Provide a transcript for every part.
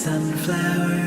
sunflower.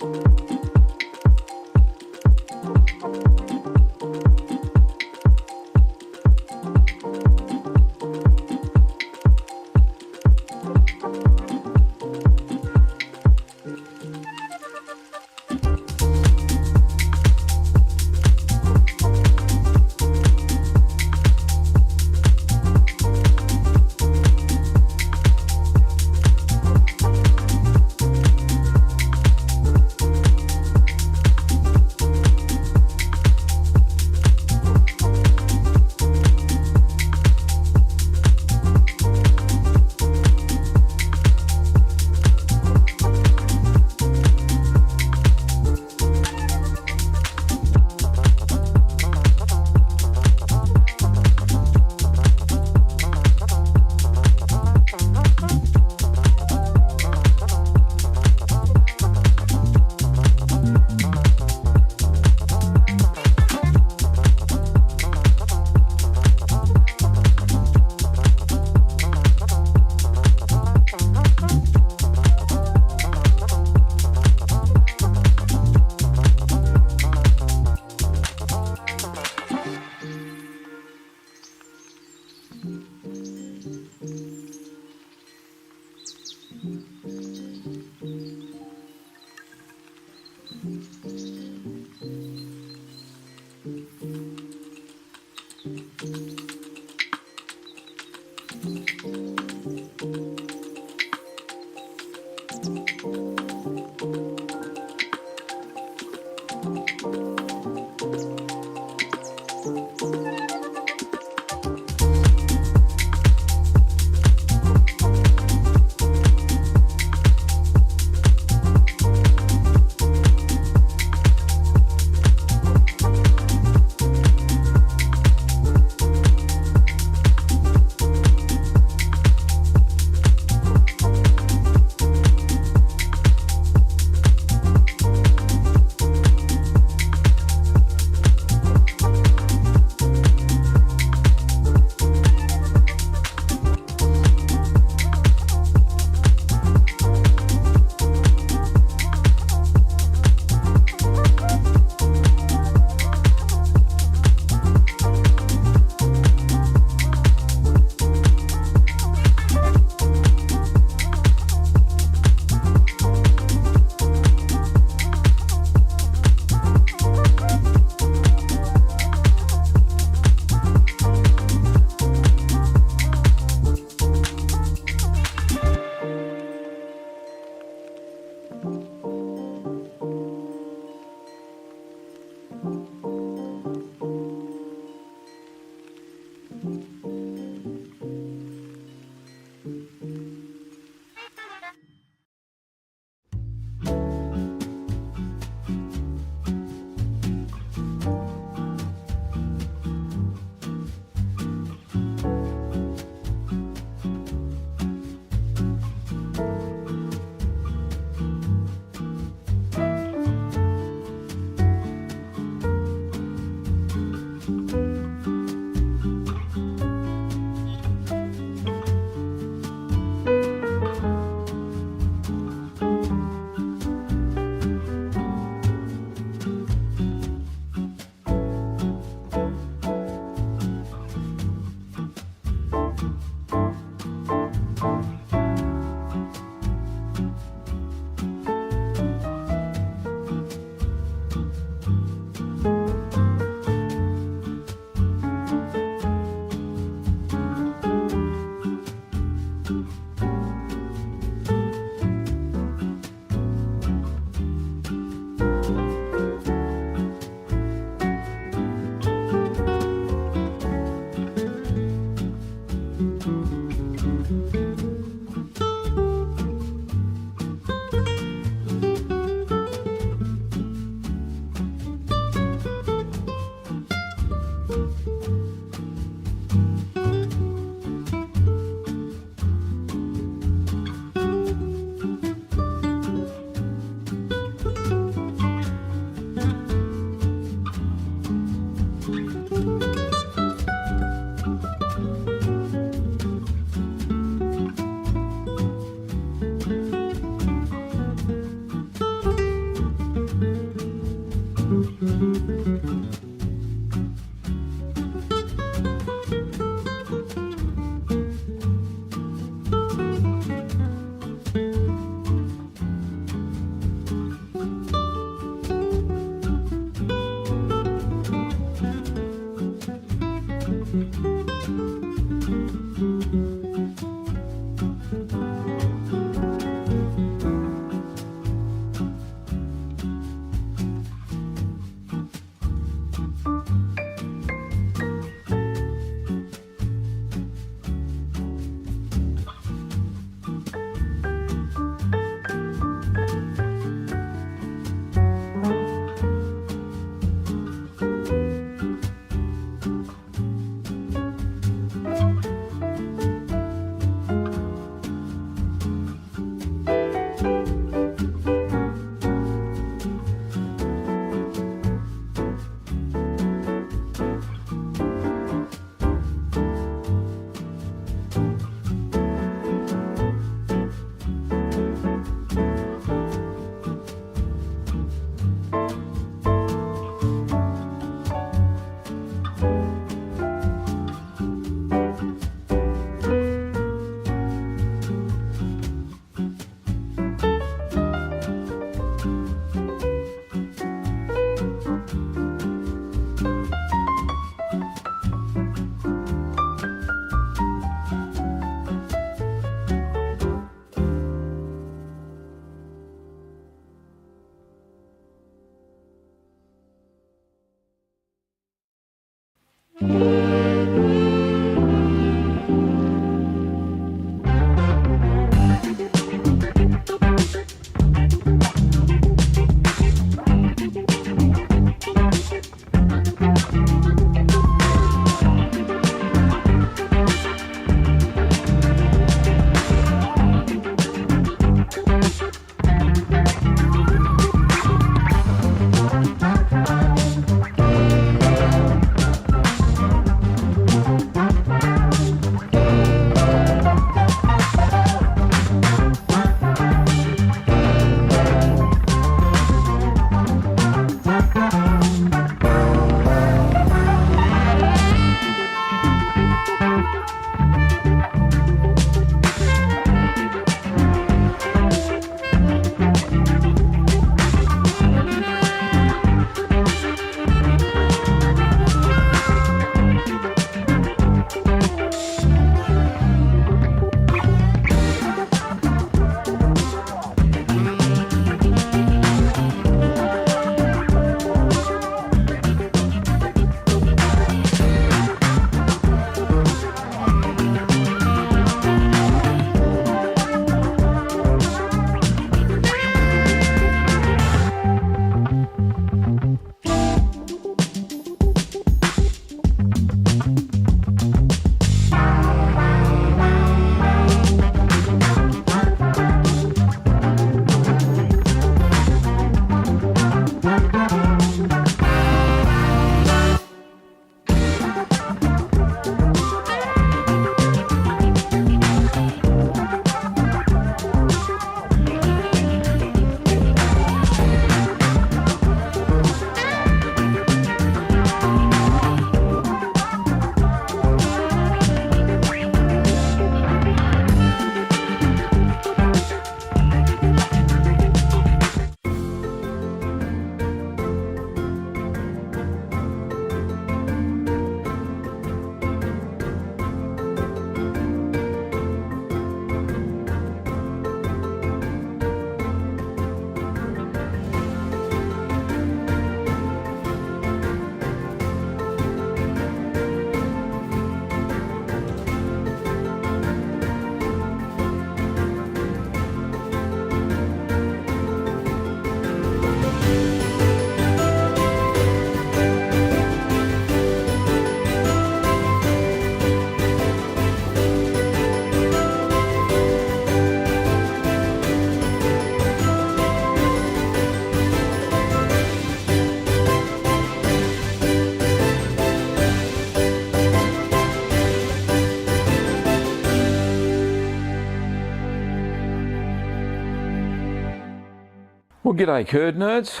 Well, g'day, curd nerds.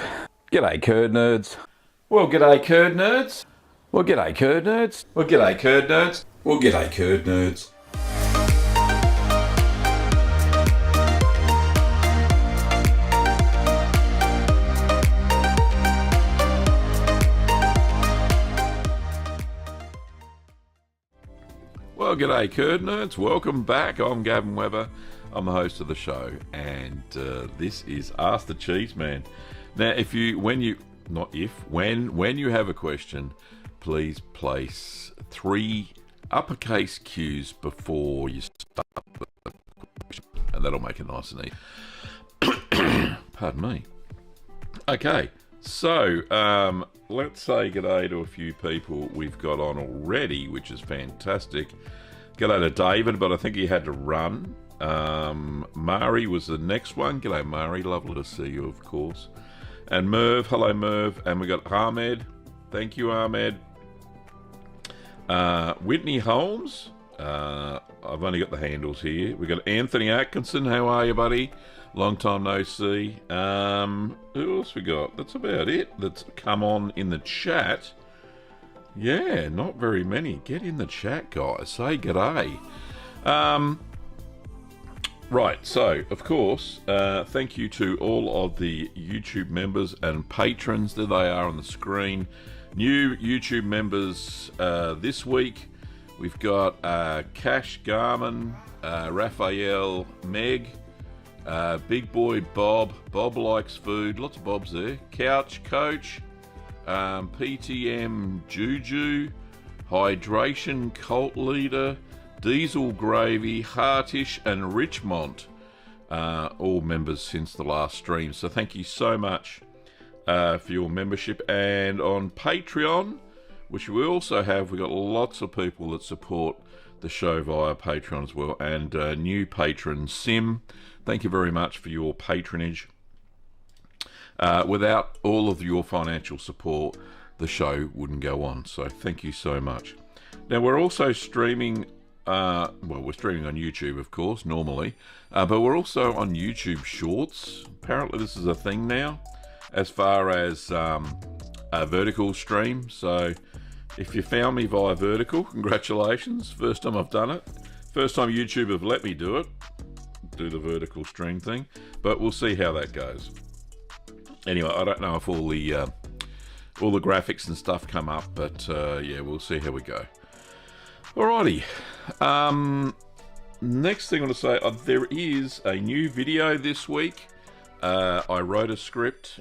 G'day, curd nerds. Well, g'day, curd nerds. Well, g'day, curd nerds. Well, g'day, curd nerds. Well, g'day, curd nerds. Well, g'day, curd nerds. Welcome back. I'm Gavin Weber. I'm the host of the show, and this is Ask the Cheeseman. Now, when you have a question, please place 3 uppercase Q's before you start with the question, and that'll make it nice and easy. Pardon me. Okay, so let's say g'day to a few people we've got on already, which is fantastic. G'day to David, but I think he had to run. Mari was the next one. G'day, Mari. Lovely to see you, of course. And Merv. Hello, Merv. And we got Ahmed. Thank you, Ahmed. Whitney Holmes. I've only got the handles here. We got Anthony Atkinson. How are you, buddy? Long time no see. Who else we got? That's about it that's come on in the chat. Yeah, not very many. Get in the chat, guys. Say g'day. Right, so, of course, thank you to all of the YouTube members and patrons. There they are on the screen. New YouTube members this week. We've got Cash Garmin, Raphael, Meg, Big Boy Bob. Bob likes food. Lots of Bobs there. Couch Coach, PTM Juju, Hydration Cult Leader, Diesel Gravy, Hartish and Richmond, all members since the last stream. So thank you so much for your membership. And on Patreon, which we also have, we've got lots of people that support the show via Patreon as well. And new patron Sim, thank you very much for your patronage. Without all of your financial support, the show wouldn't go on. So thank you so much. Now we're also streaming. We're streaming on YouTube, of course, normally, but we're also on YouTube Shorts. Apparently this is a thing now, as far as a vertical stream. So if you found me via vertical, congratulations. First time I've done it. First time YouTube have let me do it. Do the vertical stream thing. But we'll see how that goes. Anyway, I don't know if all the graphics and stuff come up, but yeah, we'll see how we go. Alrighty. Next thing I want to say, there is a new video this week. I wrote a script.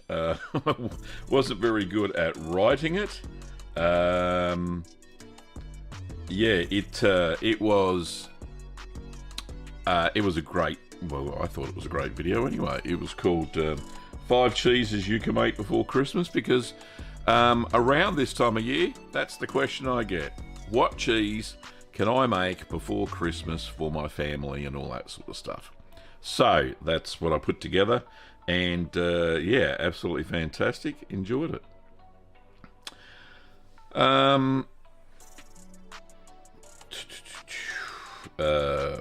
Wasn't very good at writing it. Yeah, it was a great. Well, I thought it was a great video anyway. It was called 5 Cheeses You Can Make Before Christmas, because around this time of year, that's the question I get. What cheese can I make before Christmas for my family and all that sort of stuff? So that's what I put together, and yeah, absolutely fantastic. Enjoyed it.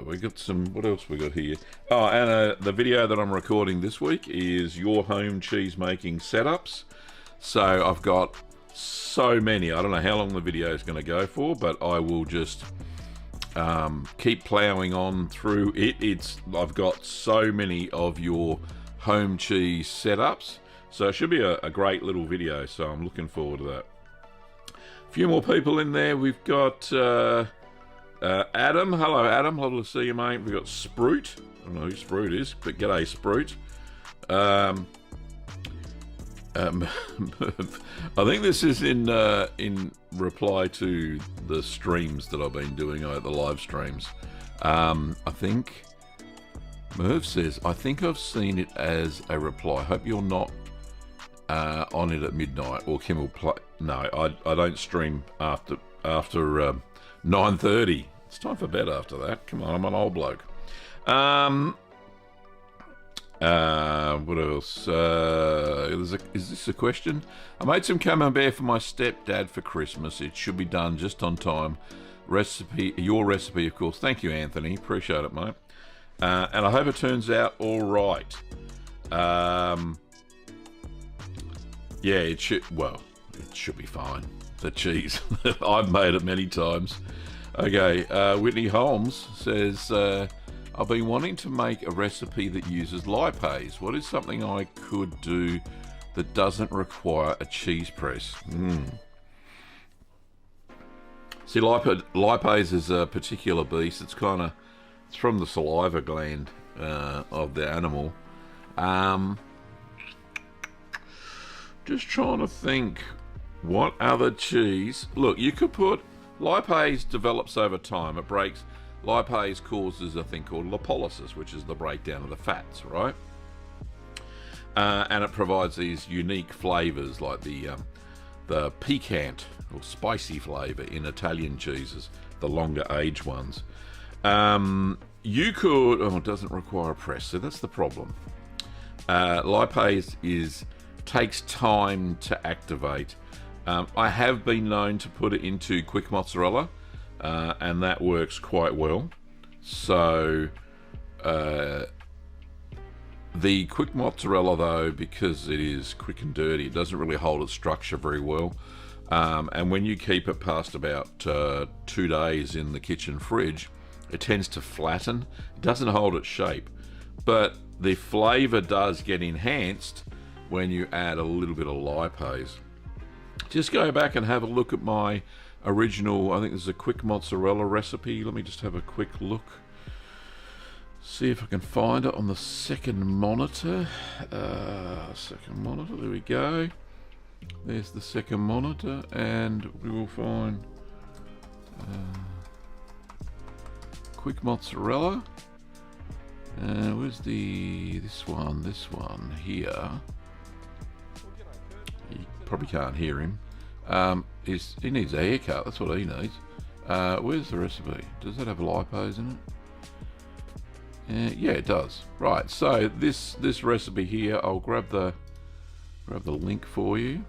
We got some. What else we got here? Oh, and the video that I'm recording this week is your home cheese making setups. So I've got so many. I don't know how long the video is going to go for, but I will just keep plowing on through it. I've got so many of your home cheese setups, so it should be a great little video, so I'm looking forward to that. A few more people in there. We've got Adam. Hello, Adam. Lovely to see you, mate. We've got Sprout. I don't know who Sprout is, but g'day, Sprout. I think this is in reply to the streams that I've been doing, the live streams. I think Merv says, I think I've seen it as a reply. Hope you're not on it at midnight, or Kim will play. No, I don't stream after 9:30. It's time for bed after that. Come on, I'm an old bloke. What else? Is this a question? I made some camembert for my stepdad for Christmas. It should be done just on time. Your recipe, of course. Thank you, Anthony. Appreciate it, mate. And I hope it turns out all right. Yeah, it should. Well, it should be fine. The cheese. I've made it many times. Okay, Whitney Holmes says, I've been wanting to make a recipe that uses lipase. What is something I could do that doesn't require a cheese press? See, lipase is a particular beast. It's from the saliva gland of the animal. Just trying to think, what other cheese? Look, you could put lipase develops over time. It breaks. Lipase causes a thing called lipolysis, which is the breakdown of the fats, right? And it provides these unique flavors like the piquant or spicy flavor in Italian cheeses, the longer aged ones. You could, it doesn't require a press, so that's the problem. Lipase takes time to activate. I have been known to put it into quick mozzarella, and that works quite well. So the quick mozzarella, though, because it is quick and dirty, it doesn't really hold its structure very well. And when you keep it past about 2 days in the kitchen fridge, it tends to flatten. It doesn't hold its shape, but the flavour does get enhanced when you add a little bit of lipase. Just go back and have a look at my original, I think there's a quick mozzarella recipe. Let me just have a quick look. See if I can find it on the second monitor. There we go. There's the second monitor, and we will find quick mozzarella. Where's this one here? You probably can't hear him. He needs a haircut, that's what he needs. Where's the recipe? Does that have lipase in it? Yeah, it does. Right, so this recipe here, I'll grab the link for you.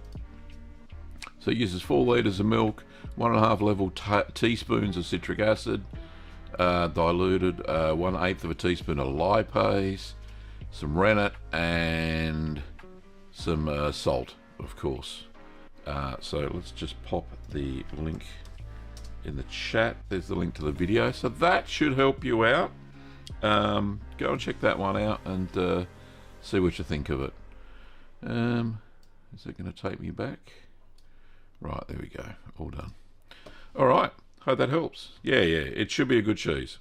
So it uses 4 litres of milk, 1.5 level teaspoons of citric acid, diluted, 1/8 of a teaspoon of lipase, some rennet, and some salt, of course. So let's just pop the link in the chat. There's the link to the video, so that should help you out. Go and check that one out and see what you think of it. Is it going to take me back? Right, there we go. All done. All right. Hope that helps. Yeah. It should be a good cheese.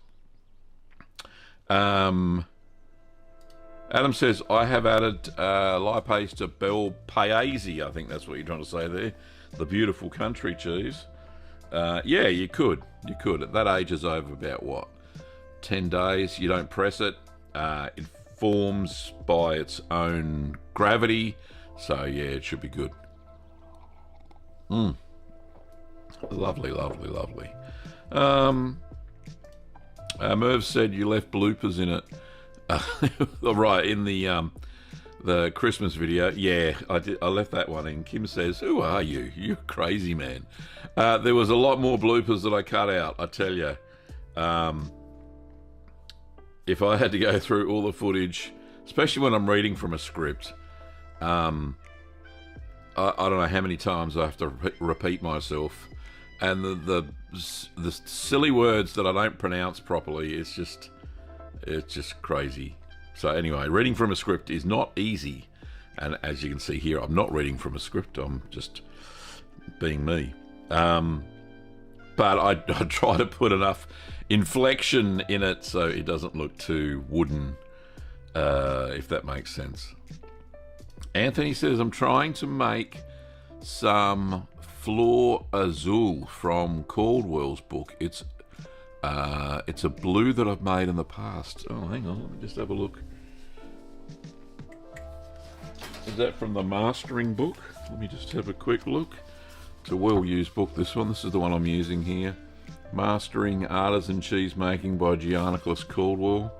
Adam says, I have added lipase to Bel Paese. I think that's what you're trying to say there. The beautiful country cheese. Yeah, you could. You could. At that age is over about, what, 10 days. You don't press it. It forms by its own gravity. So, yeah, it should be good. Lovely. Merv said you left bloopers in it. Right, in the Christmas video. Yeah, I did. I left that one in. Kim says, who are you? You're a crazy man. There was a lot more bloopers that I cut out, I tell you. If I had to go through all the footage, especially when I'm reading from a script, I don't know how many times I have to repeat myself, and the silly words that I don't pronounce properly, it's just crazy. So anyway, reading from a script is not easy, and as you can see here, I'm not reading from a script, I'm just being me. But I try to put enough inflection in it so it doesn't look too wooden, if that makes sense. Anthony says, I'm trying to make some Flor Azul from Caldwell's book. It's a blue that I've made in the past. Oh, hang on, let me just have a look. Is that from the Mastering book? Let me just have a quick look. It's a well-used book, this one. This is the one I'm using here. Mastering Artisan Cheese Making by Giannicholas Caldwell.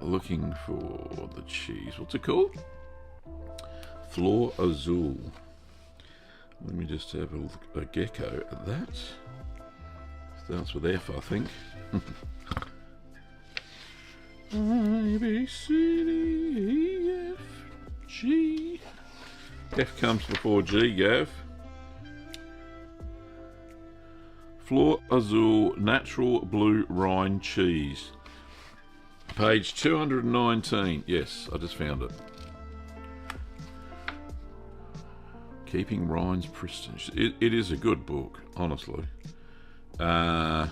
Looking for the cheese. What's it called? Flor Azul. Let me just have a gecko at that. Starts with F, I think. A, B, C, D, E, F, G, F comes before G, Gav. Fleur Azul Natural Blue Rind Cheese. Page 219. Yes, I just found it. Keeping Rinds Pristine. It is a good book, honestly. Pablo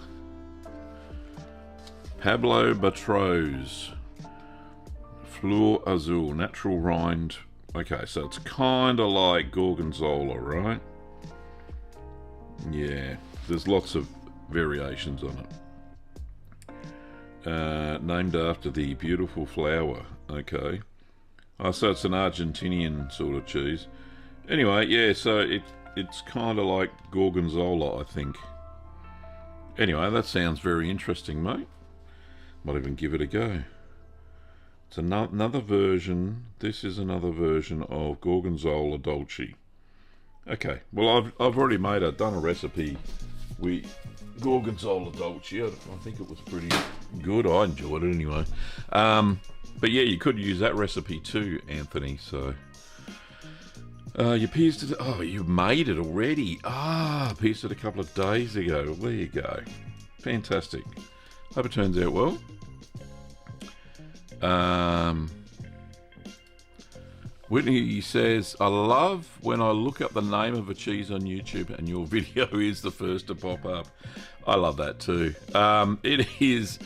Batros. Fleur Azul Natural Rind. Okay, so it's kind of like Gorgonzola, right? Yeah, there's lots of variations on it. Named after the beautiful flower. Okay. Oh, so it's an Argentinian sort of cheese. Anyway, yeah, so it's kind of like Gorgonzola, I think. Anyway, that sounds very interesting, mate. Might even give it a go. It's another version. This is another version of Gorgonzola Dolce. Okay, well, I've already done a recipe with Gorgonzola Dolce. I think it was pretty good. I enjoyed it anyway. But yeah, you could use that recipe too, Anthony. So you pieced it. Oh, you made it already. Pieced it a couple of days ago. Well, there you go. Fantastic. Hope it turns out well. Whitney says, I love when I look up the name of a cheese on YouTube and your video is the first to pop up. I love that too. It is,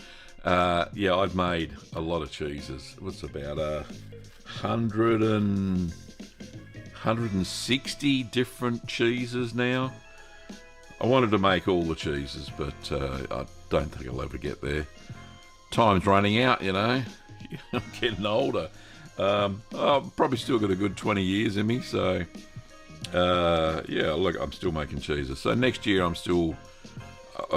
I've made a lot of cheeses. What's about 160 different cheeses now. I wanted to make all the cheeses, but I don't think I'll ever get there. Time's running out, you know. I'm getting older. I've probably still got a good 20 years in me, so look, I'm still making cheeses. So next year I've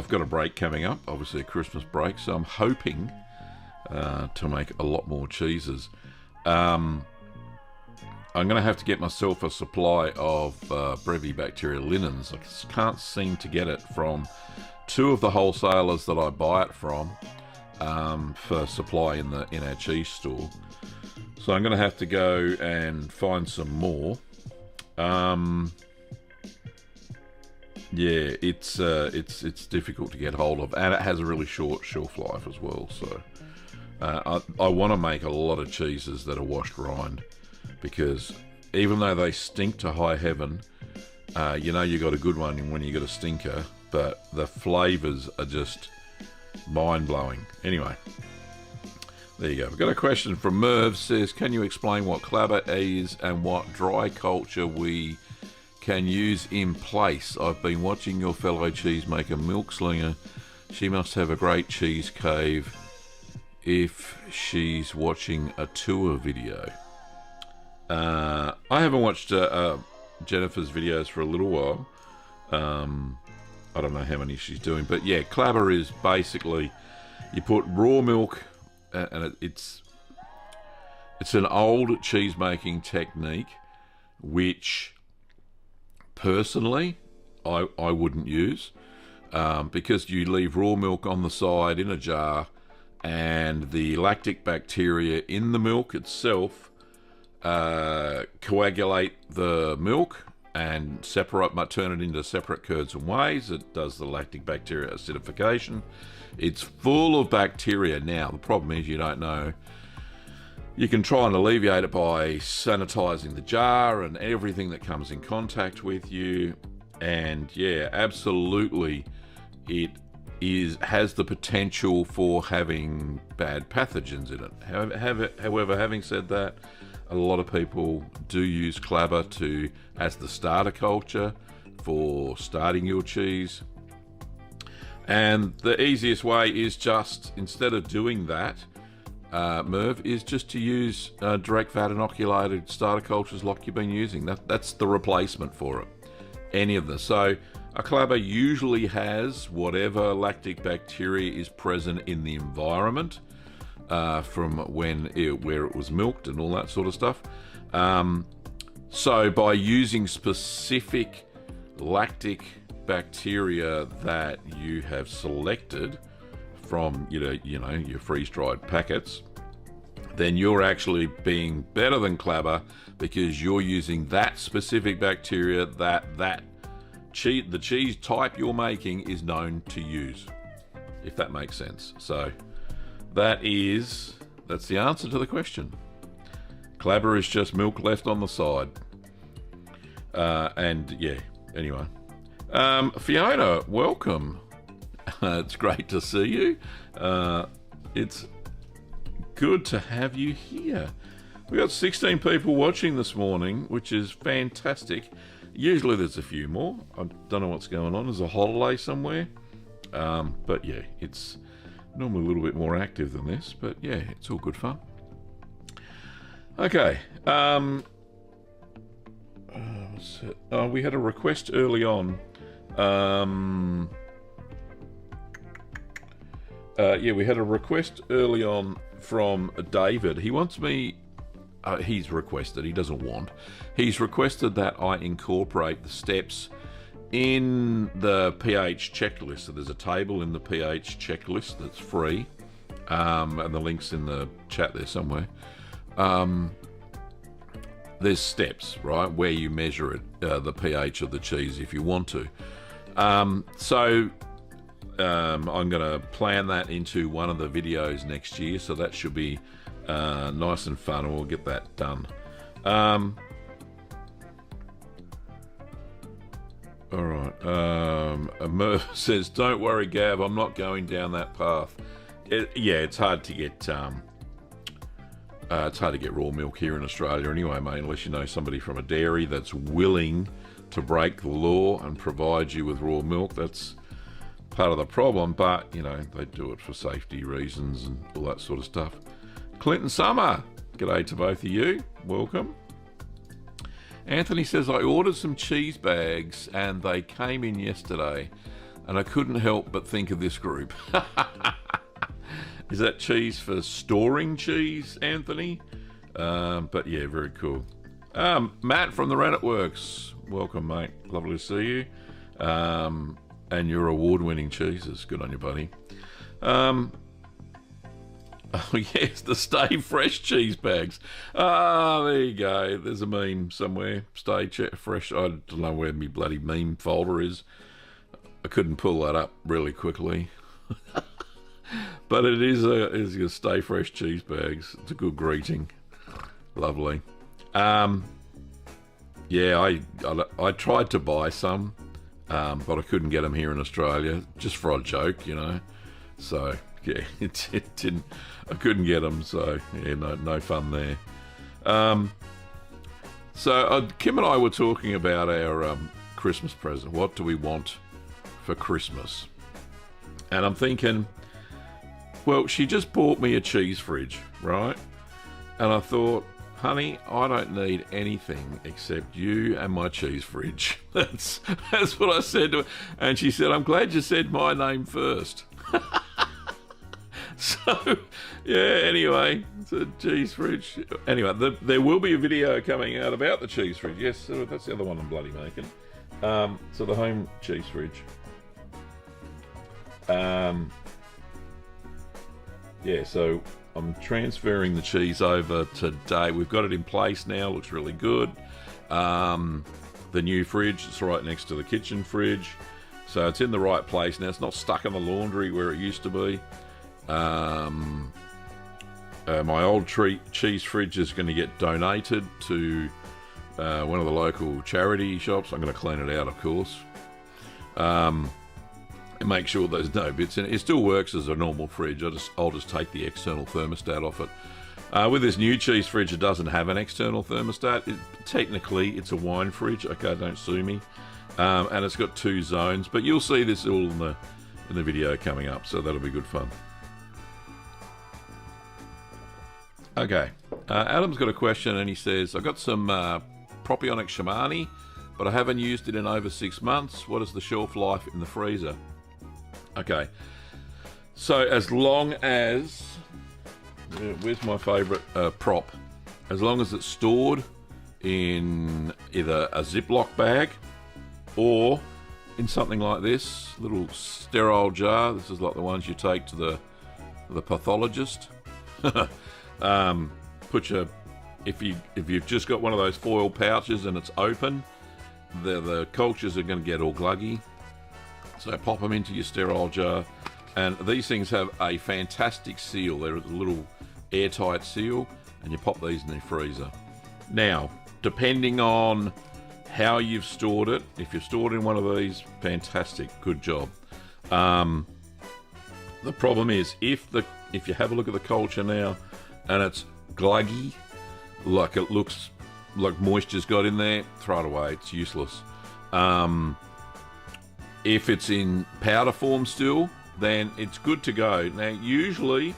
got a break coming up, obviously a Christmas break, so I'm hoping to make a lot more cheeses. I'm going to have to get myself a supply of Brevibacteria linens. I can't seem to get it from two of the wholesalers that I buy it from for supply in our cheese store. So I'm going to have to go and find some more. It's difficult to get hold of, and it has a really short shelf life as well. So I want to make a lot of cheeses that are washed rind, because even though they stink to high heaven, you got a good one when you got a stinker, but the flavours are just mind-blowing. Anyway, there you go. We've got a question from Merv. Says, can you explain what clabber is and what dry culture we can use in place? I've been watching your fellow cheesemaker Milk Slinger. She must have a great cheese cave if she's watching a tour video. I haven't watched Jennifer's videos for a little while. I don't know how many she's doing, but yeah, clabber is basically you put raw milk, and it's an old cheese making technique, which personally I wouldn't use, because you leave raw milk on the side in a jar, and the lactic bacteria in the milk itself coagulate the milk and turn it into separate curds and wheys. It does the lactic bacteria acidification. It's full of bacteria. Now, the problem is you don't know. You can try and alleviate it by sanitizing the jar and everything that comes in contact with you. And yeah, absolutely, it has the potential for having bad pathogens in it. However, having said that, a lot of people do use clabber as the starter culture for starting your cheese. And the easiest way is just, instead of doing that, Merv, is just to use direct vat inoculated starter cultures like you've been using. That's the replacement for it. Any of them. So a clabber usually has whatever lactic bacteria is present in the environment from where it was milked and all that sort of stuff. So by using specific lactic bacteria that you have selected from your freeze-dried packets, then you're actually being better than Clabber because you're using that specific bacteria that the cheese type you're making is known to use, if that makes sense. So that's the answer to the question. Clabber is just milk left on the side. And yeah, anyway. Fiona, welcome. It's great to see you. It's good to have you here. We got 16 people watching this morning, which is fantastic. Usually there's a few more. I don't know what's going on. There's a holiday somewhere. But yeah, it's normally a little bit more active than this. But yeah, it's all good fun. Okay. We had a request early on. We had a request early on from David. He wants me... he's requested, he doesn't want. He's requested that I incorporate the steps in the pH checklist. So there's a table in the pH checklist that's free. And the link's in the chat there somewhere. There's steps, right, where you measure it, the pH of the cheese if you want to. I'm going to plan that into one of the videos next year, so that should be nice and fun, and we'll get that done. All right. Murph says, "Don't worry, Gav. I'm not going down that path." It's hard to get raw milk here in Australia anyway, mate. Unless you know somebody from a dairy that's willing to break the law and provide you with raw milk. That's part of the problem. But you know they do it for safety reasons and all that sort of stuff. Clinton Summer, g'day to both of you. Welcome. Anthony says, I ordered some cheese bags and they came in yesterday and I couldn't help but think of this group. Is that cheese for storing cheese, Anthony? But yeah, very cool. Matt from the Reddit Works. Welcome, mate. Lovely to see you. And your award-winning cheeses. Good on you, buddy. Oh, yes, the Stay Fresh cheese bags. There you go. There's a meme somewhere. Stay Fresh. I don't know where my bloody meme folder is. I couldn't pull that up really quickly. But it is a Stay Fresh cheese bags. It's a good greeting. Lovely. Yeah, I tried to buy some, but I couldn't get them here in Australia, just for a joke, you know. So yeah, it didn't. I couldn't get them, so yeah, no fun there. So Kim and I were talking about our Christmas present. What do we want for Christmas? And I'm thinking, well, she just bought me a cheese fridge, right? And I thought, honey, I don't need anything except you and my cheese fridge. That's what I said to her. And she said, I'm glad you said my name first. So, yeah, anyway, it's a cheese fridge. Anyway, there will be a video coming out about the cheese fridge. Yes, so that's the other one I'm bloody making. So the home cheese fridge. Yeah, so I'm transferring the cheese over today. We've got it in place now. Looks really good. The new fridge, it's right next to the kitchen fridge. So it's in the right place now. It's not stuck in the laundry where it used to be. My old cheese fridge is going to get donated to one of the local charity shops. I'm going to clean it out, of course, and make sure there's no bits in it. It still works as a normal fridge. I'll just take the external thermostat off it. With this new cheese fridge, it doesn't have an external thermostat. Technically, it's a wine fridge. Okay, don't sue me. And it's got 2 zones, but you'll see this all in the video coming up, so that'll be good fun. Okay, Adam's got a question and he says, I've got some Propionic Shamani, but I haven't used it in over 6 months. What is the shelf life in the freezer? Okay, so as long as, where's my favourite prop? As long as it's stored in either a Ziploc bag or in something like this, little sterile jar. This is like the ones you take to the pathologist. Put your if you've just got one of those foil pouches and it's open, the cultures are going to get all gluggy. So pop them into your sterile jar, and these things have a fantastic seal. They're a little airtight seal, and you pop these in the freezer. Now, depending on how you've stored it, if you've stored in one of these, fantastic, good job. The problem is if you have a look at the culture now and it's gluggy, like it looks like moisture's got in there, throw it away. It's useless. If it's in powder form still, then it's good to go. Now, usually,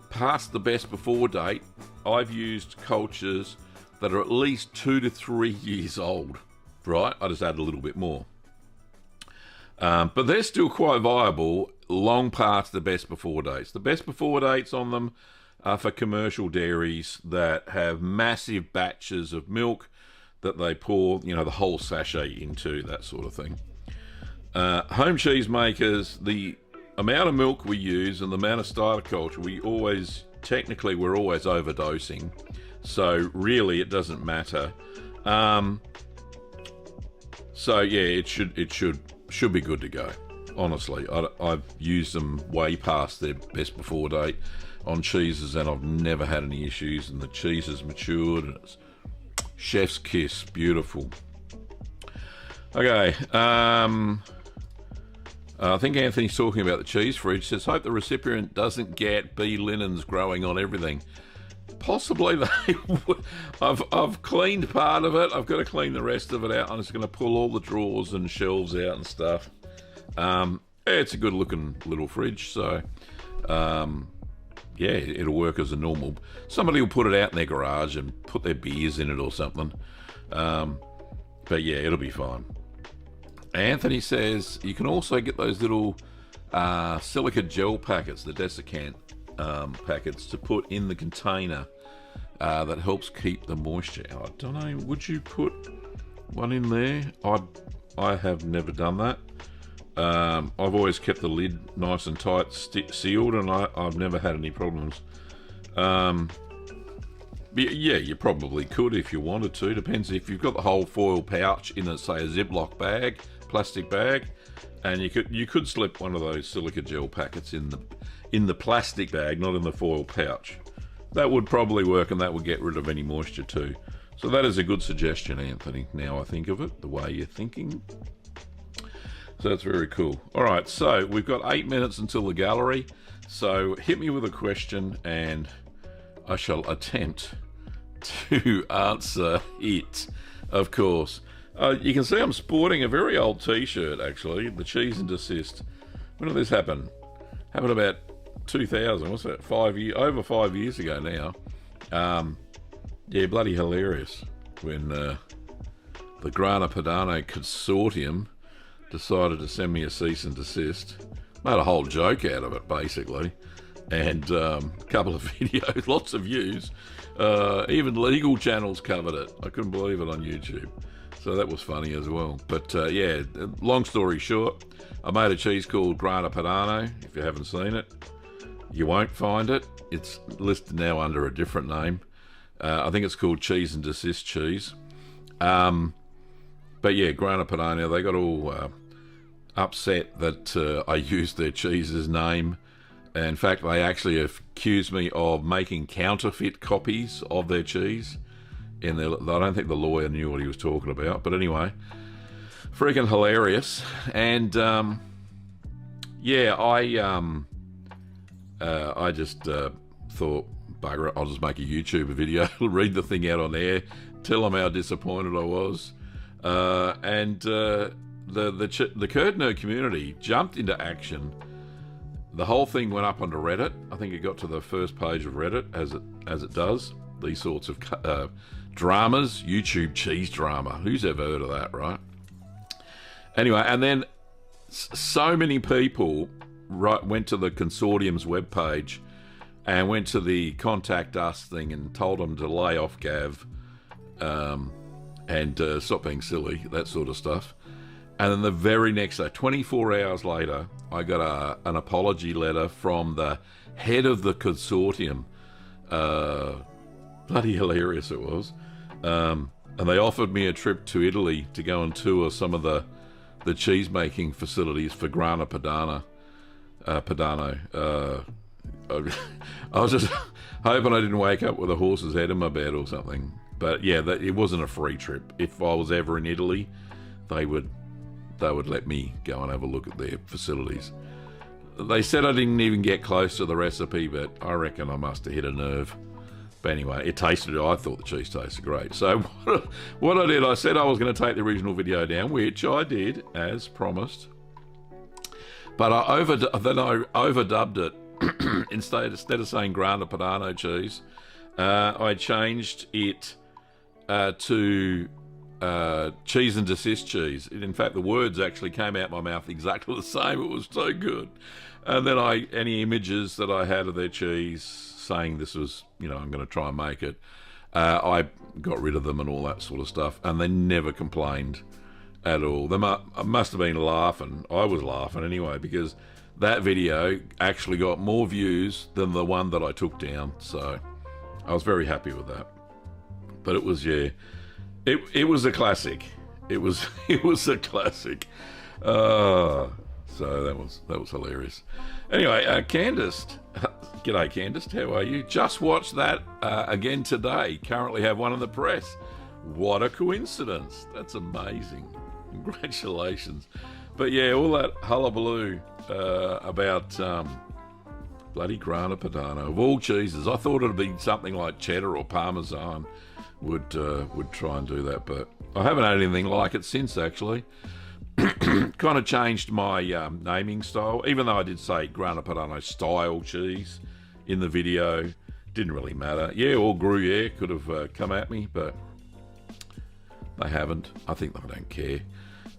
past the best before date, I've used cultures that are at least 2 to 3 years old, right? I just add a little bit more. But they're still quite viable long past the best before dates. The best before dates on them are for commercial dairies that have massive batches of milk that they pour, the whole sachet into, that sort of thing. Home cheese makers, the amount of milk we use and the amount of starter culture, we're always overdosing. So really, it doesn't matter. So yeah, it should be good to go. Honestly, I've used them way past their best before date on cheeses, and I've never had any issues. And the cheese has matured, and it's chef's kiss, beautiful. Okay, I think Anthony's talking about the cheese fridge. Says, hope the recipient doesn't get bee linens growing on everything. Possibly they would. I've cleaned part of it. I've got to clean the rest of it out. I'm just going to pull all the drawers and shelves out and stuff. It's a good looking little fridge, so yeah, it'll work as a normal. Somebody will put it out in their garage and put their beers in it or something. But yeah, it'll be fine. Anthony says you can also get those little silica gel packets, the desiccant packets, to put in the container that helps keep the moisture out. I don't know, would you put one in there? I have never done that. I've always kept the lid nice and tight, sealed, and I've never had any problems. Yeah, you probably could if you wanted to. Depends if you've got the whole foil pouch in a, say, a Ziploc bag, plastic bag, and you could slip one of those silica gel packets in the plastic bag, not in the foil pouch. That would probably work, and that would get rid of any moisture too. So that is a good suggestion, Anthony. Now I think of it, the way you're thinking. So that's very cool. All right, so we've got 8 minutes until the gallery. So hit me with a question, and I shall attempt to answer it, of course. You can see I'm sporting a very old t-shirt, actually, the Cheese and Desist. When did this happen? Happened about 2000, what's that, over 5 years ago now. Yeah, bloody hilarious when the Grana Padano Consortium decided to send me a cease and desist. Made a whole joke out of it, basically. And a couple of videos, lots of views. Even legal channels covered it. I couldn't believe it on YouTube. So that was funny as well. But yeah, long story short, I made a cheese called Grana Padano. If you haven't seen it, you won't find it. It's listed now under a different name. I think it's called Cheese and Desist cheese. But yeah, Grana Padano, they got all upset that I used their cheese's name. In fact, they actually accused me of making counterfeit copies of their cheese. I don't think the lawyer knew what he was talking about. But anyway, freaking hilarious. And yeah, I just thought, bugger it, I'll just make a YouTube video, read the thing out on air, tell them how disappointed I was. And the curd nerd community jumped into action. The whole thing went up onto Reddit. I think it got to the first page of Reddit, as it does. These sorts of dramas, YouTube cheese drama. Who's ever heard of that, right? Anyway, and then so many people went to the consortium's webpage and went to the contact us thing and told them to lay off Gav and stop being silly, that sort of stuff. And then the very next day, 24 hours later, I got an apology letter from the head of the consortium. Bloody hilarious it was. And they offered me a trip to Italy to go and tour some of the cheese making facilities for Grana Padano. I was just hoping I didn't wake up with a horse's head in my bed or something. But yeah, it wasn't a free trip. If I was ever in Italy, they would let me go and have a look at their facilities. They said I didn't even get close to the recipe, but I reckon I must have hit a nerve. But anyway, it tasted. I thought the cheese tasted great. So what I did, I said I was going to take the original video down, which I did as promised. But then I overdubbed it. Instead of saying Grana Padano cheese, I changed it to cheese and desist cheese. In fact, the words actually came out my mouth exactly the same. It was so good. And then any images that I had of their cheese saying this was, I'm going to try and make it, I got rid of them and all that sort of stuff. And they never complained at all. They must have been laughing. I was laughing anyway, because that video actually got more views than the one that I took down. So I was very happy with that. But it was, it was a classic. It was a classic. So that was hilarious. Anyway, Candace, g'day Candace, how are you? Just watched that again today. Currently have one in the press. What a coincidence. That's amazing. Congratulations. But yeah, all that hullabaloo about bloody Grana Padano. Of all cheeses, I thought it'd be something like cheddar or Parmesan would try and do that, but I haven't had anything like it since, actually. Kind of changed my naming style, even though I did say Grana Padano style cheese in the video. Didn't really matter. Yeah, or Gruyere could have come at me, but they haven't. I think they don't care.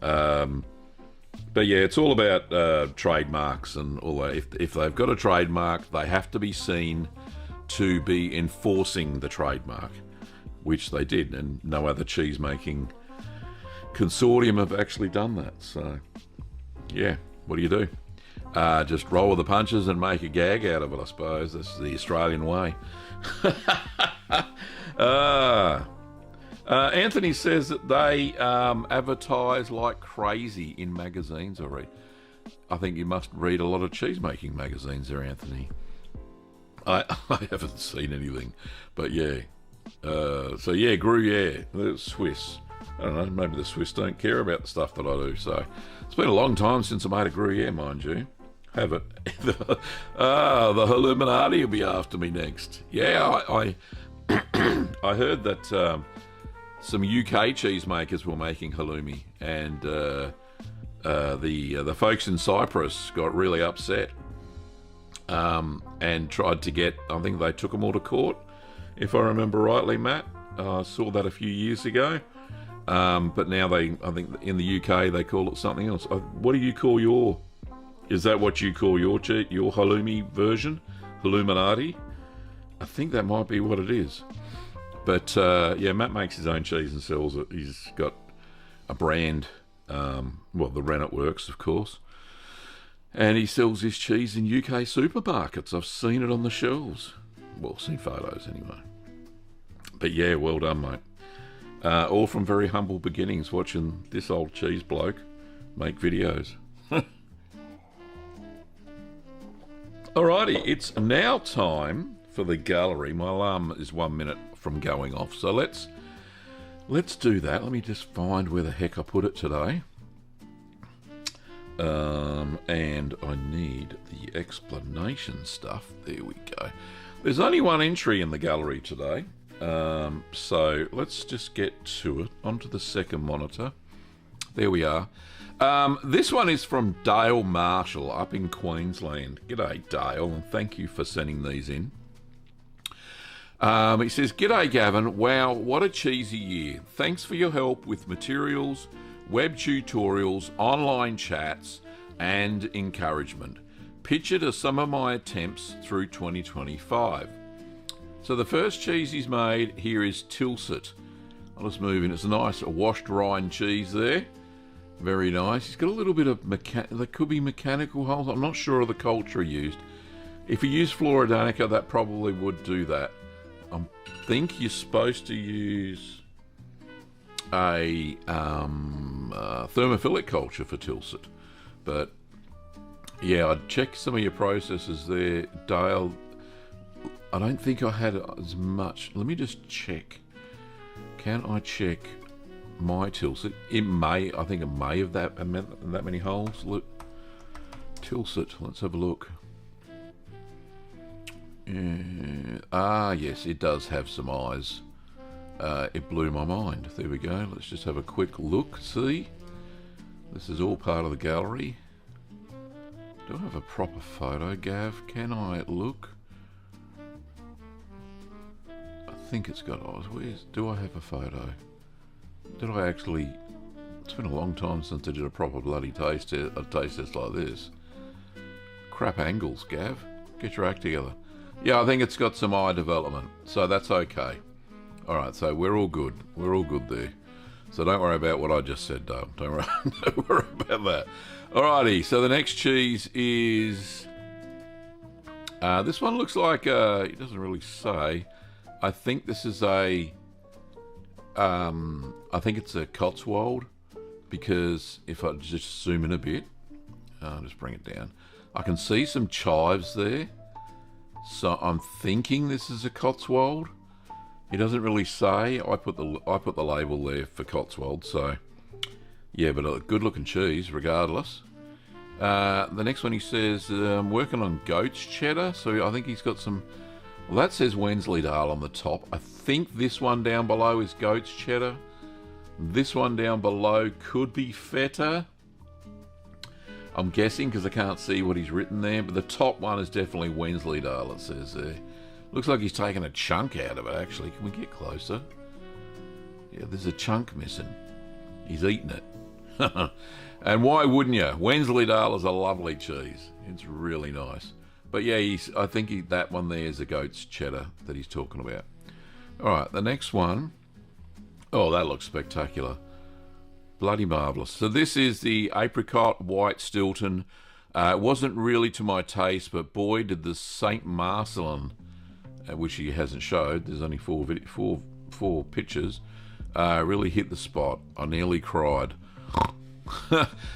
But yeah, it's all about trademarks and all that. If they've got a trademark, they have to be seen to be enforcing the trademark, which they did, and no other cheese-making consortium have actually done that. So, yeah, what do you do? Just roll with the punches and make a gag out of it, I suppose. That's the Australian way. Anthony says that they advertise like crazy in magazines already. I think you must read a lot of cheese-making magazines there, Anthony. I haven't seen anything, but yeah. So yeah, Gruyere, the Swiss. I don't know, maybe the Swiss don't care about the stuff that I do. So it's been a long time since I made a Gruyere, mind you. Have it. The Illuminati will be after me next. Yeah, I heard that some UK cheesemakers were making halloumi, and the folks in Cyprus got really upset and tried to get. I think they took them all to court, if I remember rightly, Matt. I saw that a few years ago. But now I think in the UK they call it something else. What do you call your? Is that what you call your halloumi version? Illuminati? I think that might be what it is. But yeah, Matt makes his own cheese and sells it. He's got a brand, the Rennet Works, of course. And he sells his cheese in UK supermarkets. I've seen it on the shelves. Well, seen photos anyway. But yeah, well done, mate. All from very humble beginnings, watching this old cheese bloke make videos. Alrighty, it's now time for the gallery. My alarm is 1 minute from going off, so let's do that. Let me just find where the heck I put it today. And I need the explanation stuff. There we go. There's only one entry in the gallery today. So let's just get to it. Onto the second monitor. There we are. This one is from Dale Marshall up in Queensland. G'day, Dale, and thank you for sending these in. He says, "G'day, Gavin. Wow, what a cheesy year. Thanks for your help with materials, web tutorials, online chats, and encouragement. Picture to some of my attempts through 2025. So the first cheese he's made here is Tilsit. I'll just move in. It's a nice washed rind cheese there. Very nice. He's got a little bit of there could be mechanical holes. I'm not sure of the culture he used. If you use Floridanica, that probably would do that. I think you're supposed to use a thermophilic culture for Tilsit. But yeah, I'd check some of your processes there, Dale. I don't think I had as much. Let me just check. Can I check my Tilsit? I think it may have that many holes. Look, Tilsit. Let's have a look. Yes, it does have some eyes. It blew my mind. There we go. Let's just have a quick look. See, this is all part of the gallery. Do I have a proper photo, Gav? Can I look? I think it's got eyes. Do I have a photo? Did I actually? It's been a long time since I did a proper bloody taste test like this. Crap angles, Gav. Get your act together. Yeah, I think it's got some eye development, so that's okay. All right, so we're all good. We're all good there. So don't worry about what I just said, Dale. Don't worry about that. Alrighty, so the next cheese is... this one looks like... it doesn't really say. I think this is a... I think it's a Cotswold, because if I just zoom in a bit, I'll just bring it down. I can see some chives there. So I'm thinking this is a Cotswold. He doesn't really say. I put the label there for Cotswold. So yeah, but a good looking cheese regardless. The next one he says I'm working on goat's cheddar. So I think he's got some. Well, that says Wensleydale on the top. I think this one down below is goat's cheddar. This one down below could be feta. I'm guessing because I can't see what he's written there, but the top one is definitely Wensleydale, it says there. Looks like he's taken a chunk out of it, actually. Can we get closer? Yeah, there's a chunk missing. He's eaten it. And why wouldn't you? Wensleydale is a lovely cheese. It's really nice. But yeah, I think that one there is a goat's cheddar that he's talking about. All right, the next one. Oh, that looks spectacular. Bloody marvellous. So this is the apricot white Stilton. It wasn't really to my taste, but boy, did the St. Marcelin, which he hasn't showed, there's only four pictures, really hit the spot. I nearly cried.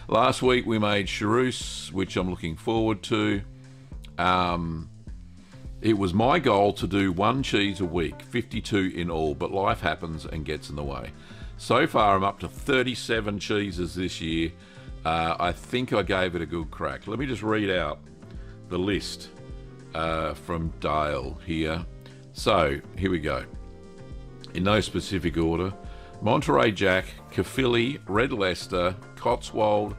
Last week we made charus, which I'm looking forward to. It was my goal to do one cheese a week, 52 in all, but life happens and gets in the way. So far, I'm up to 37 cheeses this year. I think I gave it a good crack. Let me just read out the list from Dale here. So, here we go. In no specific order. Monterey Jack, Caerphilly, Red Leicester, Cotswold,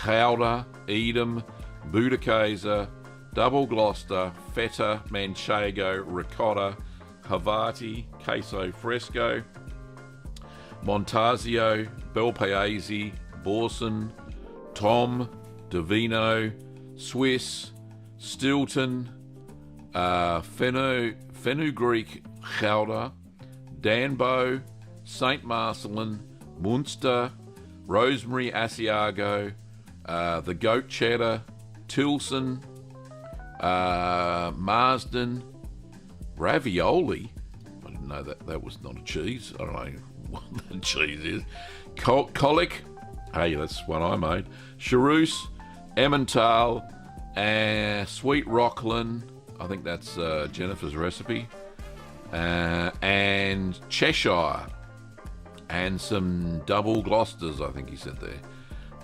Gouda, Edam, Budakaiser, Double Gloucester, Feta, Manchego, Ricotta, Havarti, Queso Fresco, Montasio, Belpaese, Borson, Tom, Divino, Swiss, Stilton, Fenugreek Gouda, Danbo, St. Marcelin, Munster, Rosemary Asiago, the Goat Cheddar, Tilson, Marsden, Ravioli. I didn't know that was not a cheese. I don't know what that cheese is. Colic, hey, that's one I made. Charus, Emmental, Sweet Rockland, I think that's Jennifer's recipe, and Cheshire, and some double Gloucesters, I think he said there.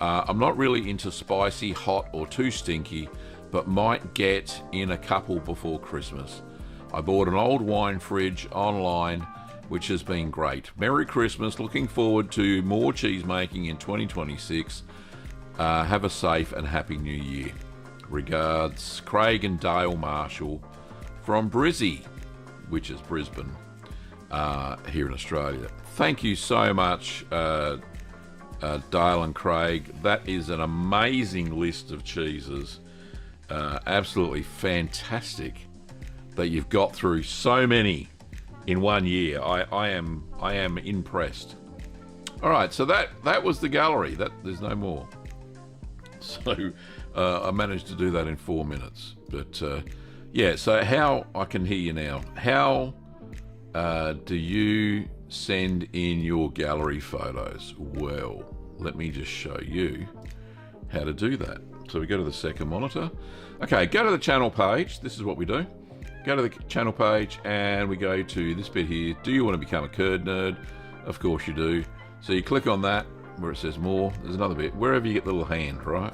I'm not really into spicy, hot, or too stinky, but might get in a couple before Christmas. I bought an old wine fridge online, which has been great. Merry Christmas. Looking forward to more cheese making in 2026. Have a safe and happy new year. Regards, Craig and Dale Marshall from Brizzy, which is Brisbane, here in Australia. Thank you so much, Dale and Craig. That is an amazing list of cheeses. Absolutely fantastic that you've got through so many in 1 year. I am impressed. All right, so that was the gallery. There's no more. So I managed to do that in 4 minutes. But Yeah, so how, I can hear you now. How do you send in your gallery photos? Well, let me just show you how to do that. So we go to the second monitor. Okay, go to the channel page. This is what we do. Go to the channel page and we go to this bit here. Do you want to become a Kurd nerd? Of course you do. So you click on that where it says more. There's another bit. Wherever you get the little hand, right?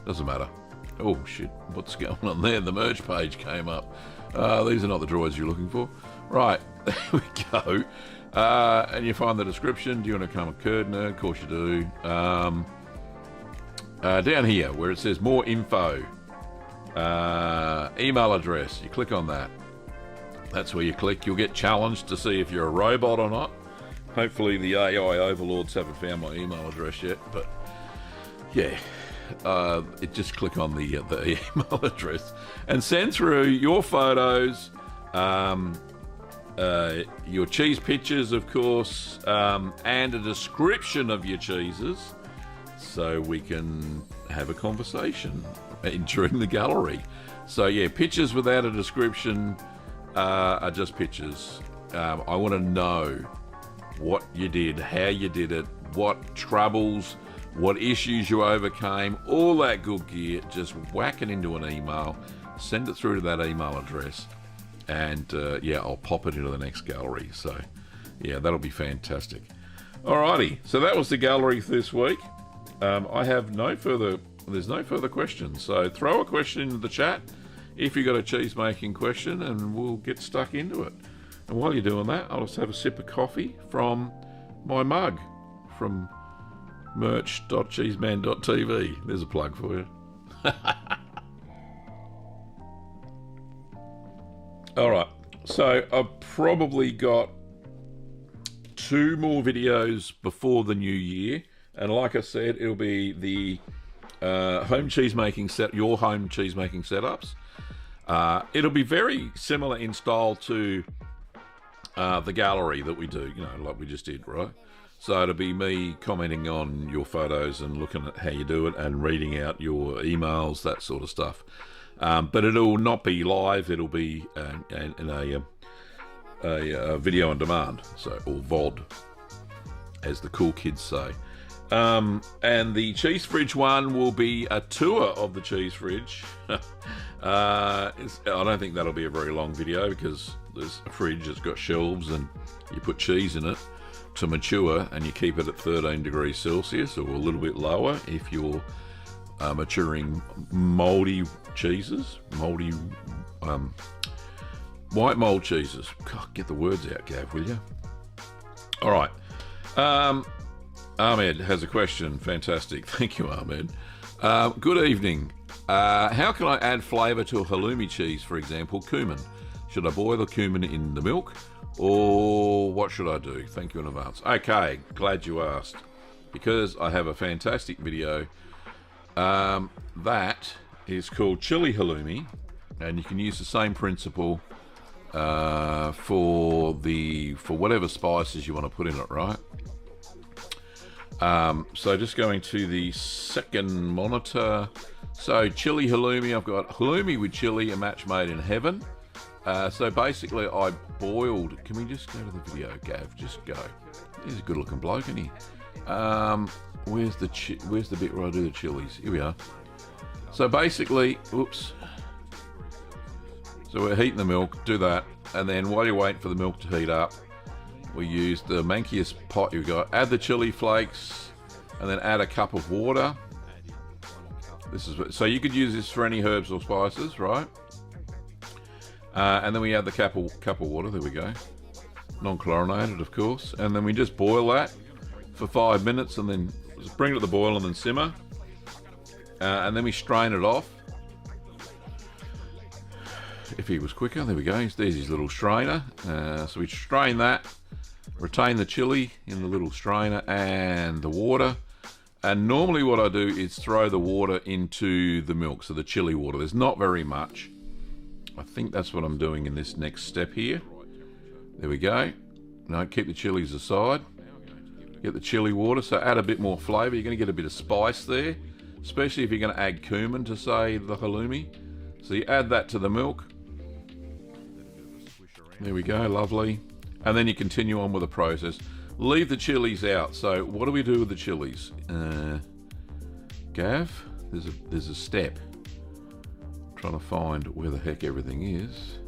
Doesn't matter. Oh shit, what's going on there? The merge page came up. These are not the droids you're looking for. Right, there we go. And you find the description. Do you want to become a Kurd nerd? Of course you do. Down here where it says more info, email address, you click on that. That's where you click. You'll get challenged to see if you're a robot or not. Hopefully the AI overlords haven't found my email address yet, but yeah. Just click on the email address and send through your photos, your cheese pictures, of course, and a description of your cheeses, so we can have a conversation during the gallery. So yeah, pictures without a description are just pictures. I want to know what you did, how you did it, what troubles, what issues you overcame, all that good gear. Just whack it into an email, send it through to that email address, and yeah, I'll pop it into the next gallery. So yeah, that'll be fantastic. Alrighty, so that was the gallery this week. I have there's no further questions, so throw a question into the chat if you got a cheese making question and we'll get stuck into it. And while you're doing that, I'll just have a sip of coffee from my mug from merch.cheeseman.tv. There's a plug for you. Alright, so I've probably got 2 more videos before the new year, and like I said, it'll be the home cheese making your home cheese making setups. It'll be very similar in style to the gallery that we do, like we just did, right? So it'll be me commenting on your photos and looking at how you do it and reading out your emails, that sort of stuff. But it'll not be live. It'll be in a video on demand, or VOD, as the cool kids say. And the cheese fridge one will be a tour of the cheese fridge. I don't think that'll be a very long video because there's a fridge that's got shelves and you put cheese in it to mature, and you keep it at 13 degrees Celsius or a little bit lower if you're maturing moldy cheeses, white mold cheeses. God, get the words out, Gav, will you? All right. Ahmed has a question. Fantastic. Thank you, Ahmed. Good evening. How can I add flavour to a halloumi cheese, for example, cumin? Should I boil the cumin in the milk, or what should I do? Thank you in advance. Okay, glad you asked, because I have a fantastic video that is called chili halloumi, and you can use the same principle for whatever spices you want to put in it, right? So just going to the second monitor. So chili halloumi, I've got halloumi with chili, a match made in heaven. So basically I boiled, can we just go to the video, Gav? Just go. He's a good looking bloke, isn't he? Where's the bit where I do the chilies? Here we are. So basically, oops. So we're heating the milk, do that. And then while you're waiting for the milk to heat up, we use the mankiest pot you've got. Add the chili flakes, and then add a cup of water. So you could use this for any herbs or spices, right? And then we add the cup of water. There we go. Non-chlorinated, of course. And then we just boil that for 5 minutes, and then just bring it to the boil and then simmer. And then we strain it off. If he was quicker, there we go. There's his little strainer. So we strain that. Retain the chili in the little strainer and the water. And normally what I do is throw the water into the milk, so the chili water. There's not very much. I think that's what I'm doing in this next step here. There we go. Now keep the chilies aside. Get the chili water, so add a bit more flavour. You're going to get a bit of spice there, especially if you're going to add cumin to, say, the halloumi. So you add that to the milk. There we go, lovely. And then you continue on with the process. Leave the chilies out. So what do we do with the chilies? Gav, there's a step. I'm trying to find where the heck everything is.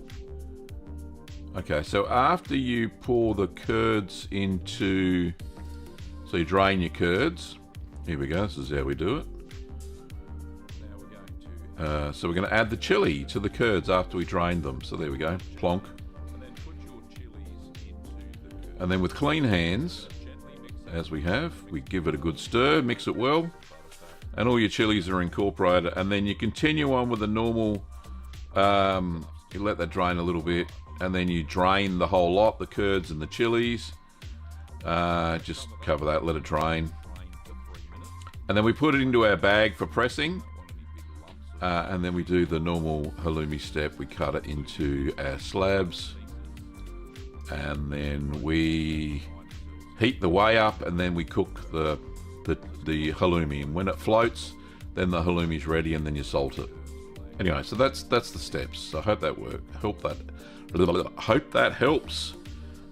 Okay, so after you pour the curds into... So you drain your curds. Here we go, this is how we do it. So we're going to add the chili to the curds after we drained them. So there we go, plonk. And then with clean hands, as we have, we give it a good stir, mix it well, and all your chilies are incorporated. And then you continue on with the normal, you let that drain a little bit, and then you drain the whole lot, the curds and the chilies. Just cover that, let it drain. And then we put it into our bag for pressing. And then we do the normal halloumi step. We cut it into our slabs. And then we heat the whey up, and then we cook the halloumi. And when it floats, then the halloumi's ready, and then you salt it. Anyway, so that's the steps. So I hope that worked. Hope that helps,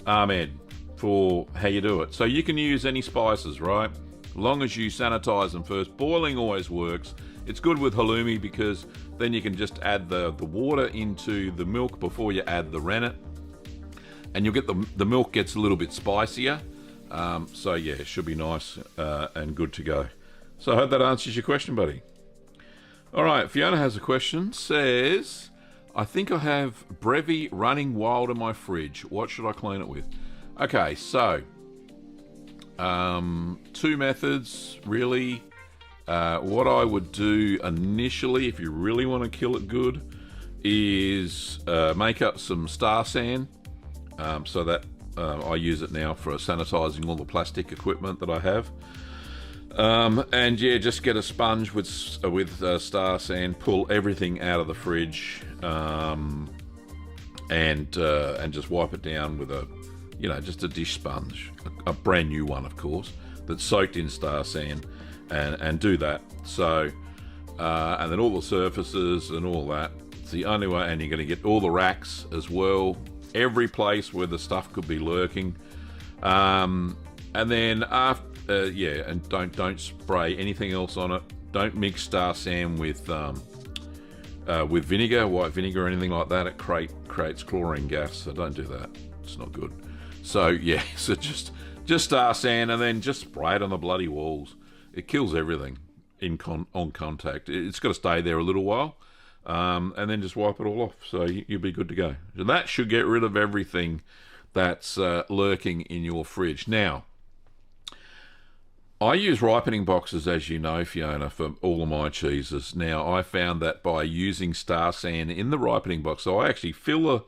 Ahmed, for how you do it. So you can use any spices, right? As long as you sanitize them first. Boiling always works. It's good with halloumi because then you can just add the water into the milk before you add the rennet. And you'll get the milk gets a little bit spicier. So yeah, it should be nice and good to go. So I hope that answers your question, buddy. All right, Fiona has a question. Says, I think I have Brevi running wild in my fridge. What should I clean it with? Okay, so two methods really. What I would do initially, if you really want to kill it good, is make up some Star San. So that I use it now for sanitizing all the plastic equipment that I have. And yeah, just get a sponge with Star San, pull everything out of the fridge, and just wipe it down with just a dish sponge, a brand new one, of course, that's soaked in Star San, and do that. So, and then all the surfaces and all that. It's the only way, and you're going to get all the racks as well. Every place where the stuff could be lurking, and then after, and don't spray anything else on it. Don't mix Star San with vinegar, white vinegar, or anything like that. It creates chlorine gas, so don't do that. It's not good. So yeah, so just Star San, and then just spray it on the bloody walls. It kills everything on contact. It's got to stay there a little while. And then just wipe it all off, so you'll be good to go. So that should get rid of everything that's lurking in your fridge. Now, I use ripening boxes, as you know, Fiona, for all of my cheeses. Now, I found that by using Star San in the ripening box, so I actually fill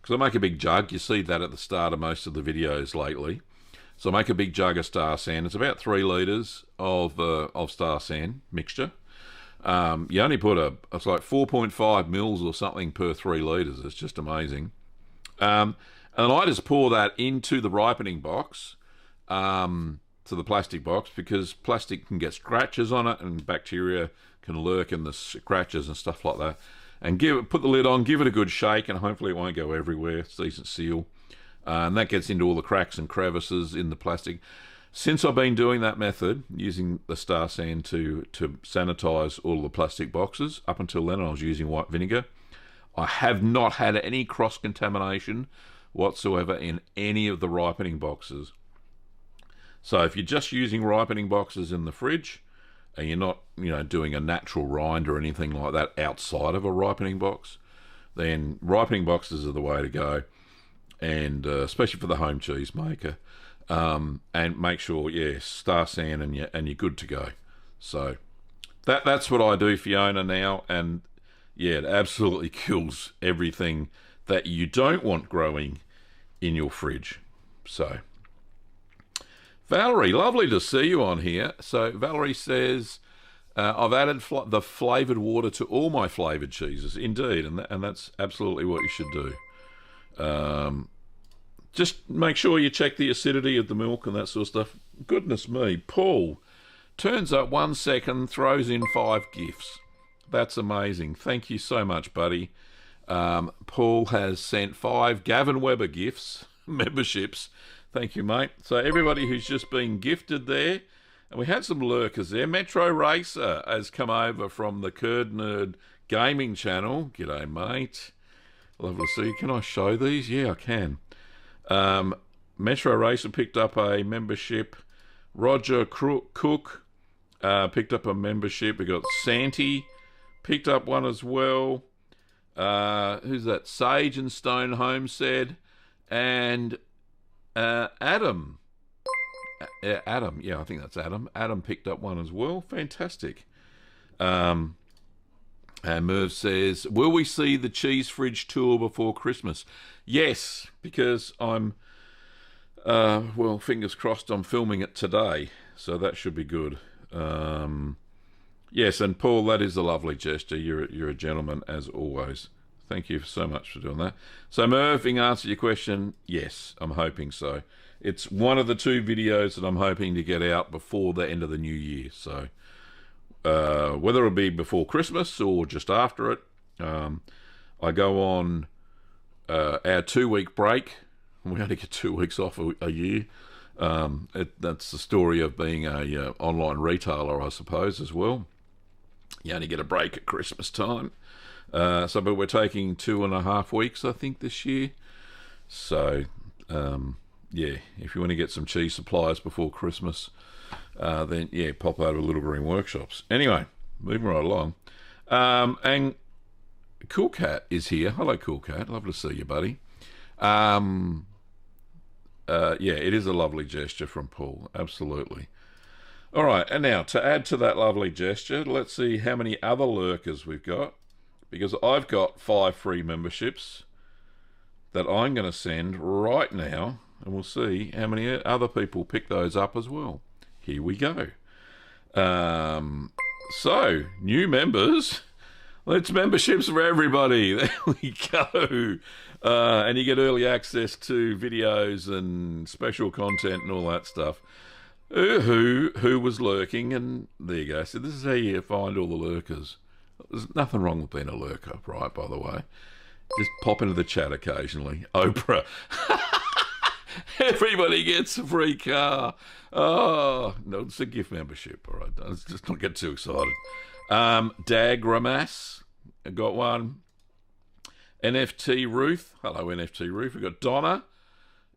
because I make a big jug. You see that at the start of most of the videos lately. So I make a big jug of Star San. It's about 3 litres of Star San mixture. You only put it's like 4.5 mils or something per 3 litres. It's just amazing. And I just pour that into the ripening box, to the plastic box, because plastic can get scratches on it and bacteria can lurk in the scratches and stuff like that. And put the lid on, give it a good shake, and hopefully it won't go everywhere. It's a decent seal. And that gets into all the cracks and crevices in the plastic. Since I've been doing that method, using the Star San to sanitize all the plastic boxes, up until then I was using white vinegar, I have not had any cross-contamination whatsoever in any of the ripening boxes. So if you're just using ripening boxes in the fridge, and you're not, doing a natural rind or anything like that outside of a ripening box, then ripening boxes are the way to go, and especially for the home cheese maker. And make sure, Star San, and you're good to go. So that's what I do, Fiona, now, and it absolutely kills everything that you don't want growing in your fridge. So, Valerie, lovely to see you on here. So Valerie says, I've added the flavoured water to all my flavoured cheeses. Indeed, and that's absolutely what you should do. Just make sure you check the acidity of the milk and that sort of stuff. Goodness me, Paul turns up 1 second, throws in 5 gifts. That's amazing. Thank you so much, buddy. Paul has sent 5 Gavin Weber gifts, memberships. Thank you, mate. So everybody who's just been gifted there, and we had some lurkers there. Metro Racer has come over from the Curd Nerd Gaming channel. G'day, mate. Lovely to see you. Can I show these? Yeah, I can. Metro Racer picked up a membership. Roger Cook picked up a membership. We got Santi picked up one as well. Who's that? Sage and Stone Homestead. And Adam. Adam, yeah, I think that's Adam. Adam picked up one as well. Fantastic. And Merv says, will we see the cheese fridge tour before Christmas? Yes, because I'm, well, fingers crossed I'm filming it today, so that should be good. Yes, and Paul, that is a lovely gesture. You're a gentleman, as always. Thank you so much for doing that. So, Merv, in answer to your question, yes, I'm hoping so. It's one of the 2 videos that I'm hoping to get out before the end of the new year. So, whether it'll be before Christmas or just after it, I go on our 2-week break. We only get 2 weeks off a year. That's the story of being a online retailer, I suppose, as well. You only get a break at Christmas time. But we're taking 2.5 weeks, I think, this year. So, yeah, if you want to get some cheese supplies before Christmas, then, yeah, pop over to Little Green Workshops. Anyway, moving right along. And Cool Cat is here. Hello, Cool Cat. Lovely to see you, buddy. Yeah, it is a lovely gesture from Paul. Absolutely. All right, and now, to add to that lovely gesture, let's see how many other lurkers we've got. Because I've got 5 free memberships that I'm going to send right now, and we'll see how many other people pick those up as well. Here we go. So, new members. It's memberships for everybody. There we go. And you get early access to videos and special content and all that stuff. Who was lurking, and there you go. So this is how you find all the lurkers. There's nothing wrong with being a lurker, right, by the way. Just pop into the chat occasionally. Oprah. Everybody gets a free car. Oh, no, it's a gift membership. All right, let's just not get too excited. Dagramas, I got one. NFT Ruth. Hello, NFT Ruth. We've got Donna.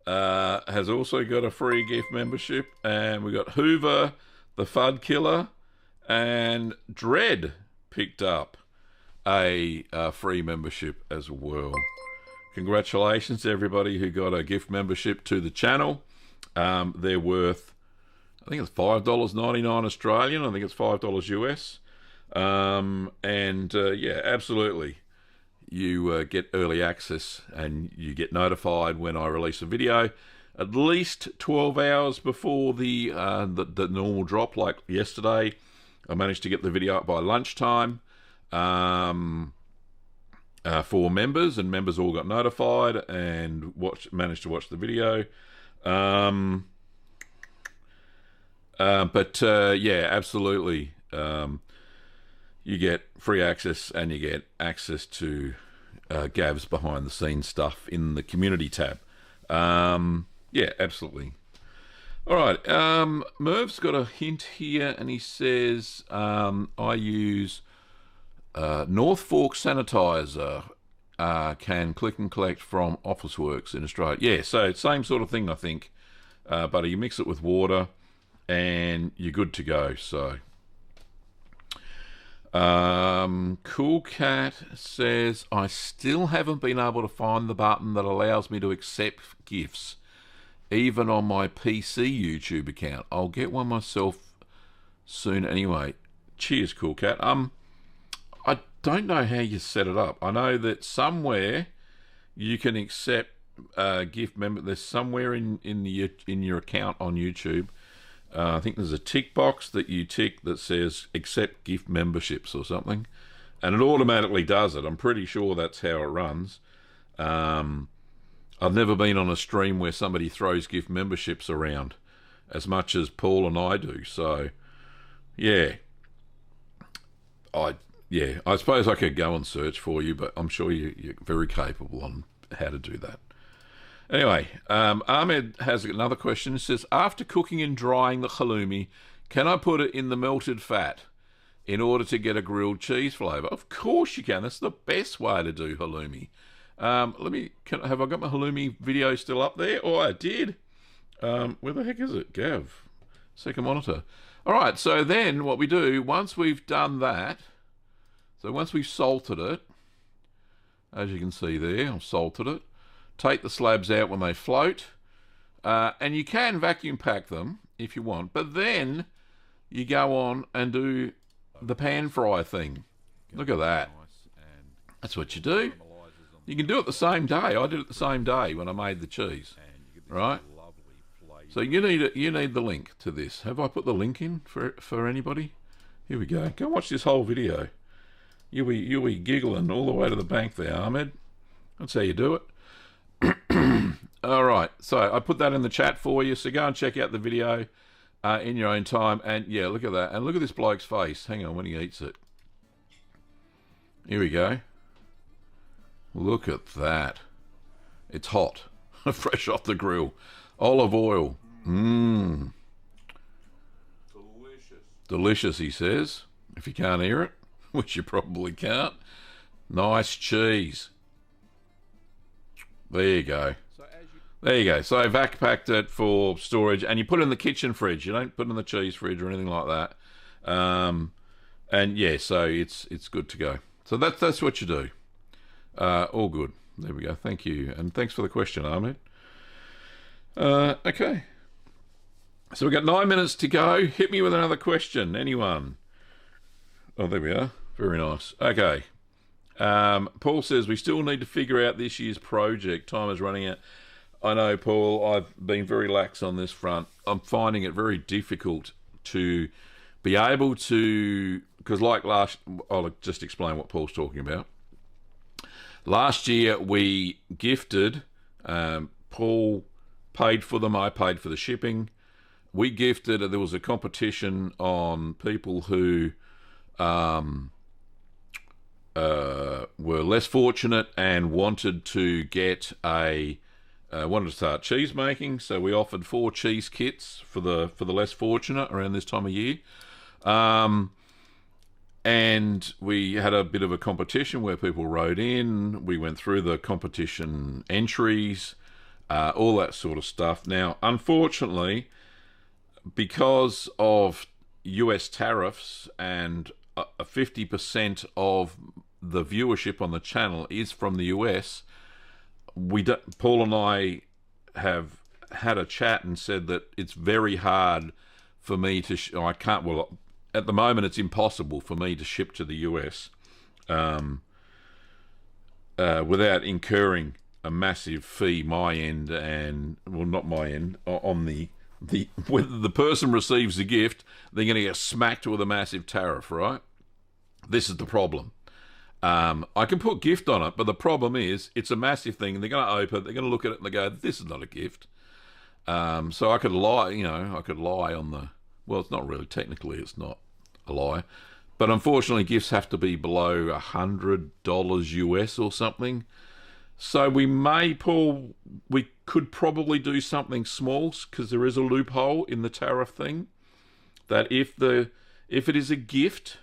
Has also got a free gift membership. And we got Hoover, the Fud Killer, and Dread picked up a free membership as well. Congratulations to everybody who got a gift membership to the channel. They're worth, I think it's $5.99 Australian. I think it's $5 US. Yeah, absolutely. You get early access and you get notified when I release a video at least 12 hours before the normal drop. Like yesterday, I managed to get the video up by lunchtime for members, and members all got notified and managed to watch the video. Yeah, absolutely. You get free access and you get access to Gav's behind the scenes stuff in the community tab. Yeah, absolutely. All right, Merv's got a hint here, and he says, I use North Fork sanitizer, can click and collect from Officeworks in Australia. Yeah, so same sort of thing, I think. But you mix it with water, and you're good to go. So, Cool Cat says, I still haven't been able to find the button that allows me to accept gifts, even on my PC YouTube account. I'll get one myself soon anyway. Cheers, Cool Cat. I don't know how you set it up. I know that somewhere you can accept gift member. There's somewhere in your account on YouTube. I think there's a tick box that you tick that says accept gift memberships or something, and it automatically does it. I'm pretty sure that's how it runs. I've never been on a stream where somebody throws gift memberships around as much as Paul and I do. So, yeah, yeah, I suppose I could go and search for you, but I'm sure you're very capable on how to do that. Anyway, Ahmed has another question. It says, after cooking and drying the halloumi, can I put it in the melted fat in order to get a grilled cheese flavour? Of course you can. That's the best way to do halloumi. Have I got my halloumi video still up there? Oh, I did. Where the heck is it? Gav. Second monitor. All right, so then what we do, once we've done that, so once we've salted it, as you can see there, I've salted it, take the slabs out when they float, and you can vacuum pack them if you want, but then you go on and do the pan fry thing. Look at that. That's what you do. You can do it the same day. I did it the same day when I made the cheese, right? So you need the link to this. Have I put the link in for anybody? Here we go. Go watch this whole video. You'll be giggling all the way to the bank there, Ahmed. That's how you do it. All right, so I put that in the chat for you, so go and check out the video in your own time. And yeah, look at that. And look at this bloke's face. Hang on, when he eats it. Here we go. Look at that. It's hot. Fresh off the grill. Olive oil. Mmm. Delicious. Delicious, he says. If you can't hear it, which you probably can't. Nice cheese. There you go. There you go. So vac packed it for storage, and you put it in the kitchen fridge. You don't put it in the cheese fridge or anything like that. And yeah, so it's good to go. So that's what you do. All good. There we go. Thank you, and thanks for the question, Ahmed. Okay. So we've got 9 minutes to go. Hit me with another question. Anyone? Oh, there we are. Very nice. Okay. Paul says, we still need to figure out this year's project. Time is running out. I know, Paul, I've been very lax on this front. I'm finding it very difficult to be able to, because like I'll just explain what Paul's talking about. Last year we gifted, Paul paid for them, I paid for the shipping. We gifted, there was a competition on people who were less fortunate and wanted to start cheese making, so we offered 4 cheese kits for the less fortunate around this time of year. And we had a bit of a competition where people wrote in. We went through the competition entries, all that sort of stuff. Now, unfortunately, because of US tariffs and 50% of the viewership on the channel is from the US, Paul and I have had a chat and said that it's very hard for me to at the moment it's impossible for me to ship to the US without incurring a massive fee my end, and well, not my end, on when the person receives the gift, they're going to get smacked with a massive tariff, right? This is the problem. I can put gift on it, but the problem is it's a massive thing, and they're going to open it, they're going to look at it, and they go, this is not a gift. So I could lie, I could lie on the... Well, it's not really, technically it's not a lie. But unfortunately, gifts have to be below $100 US or something. So we could probably do something small, because there is a loophole in the tariff thing, that if it is a gift...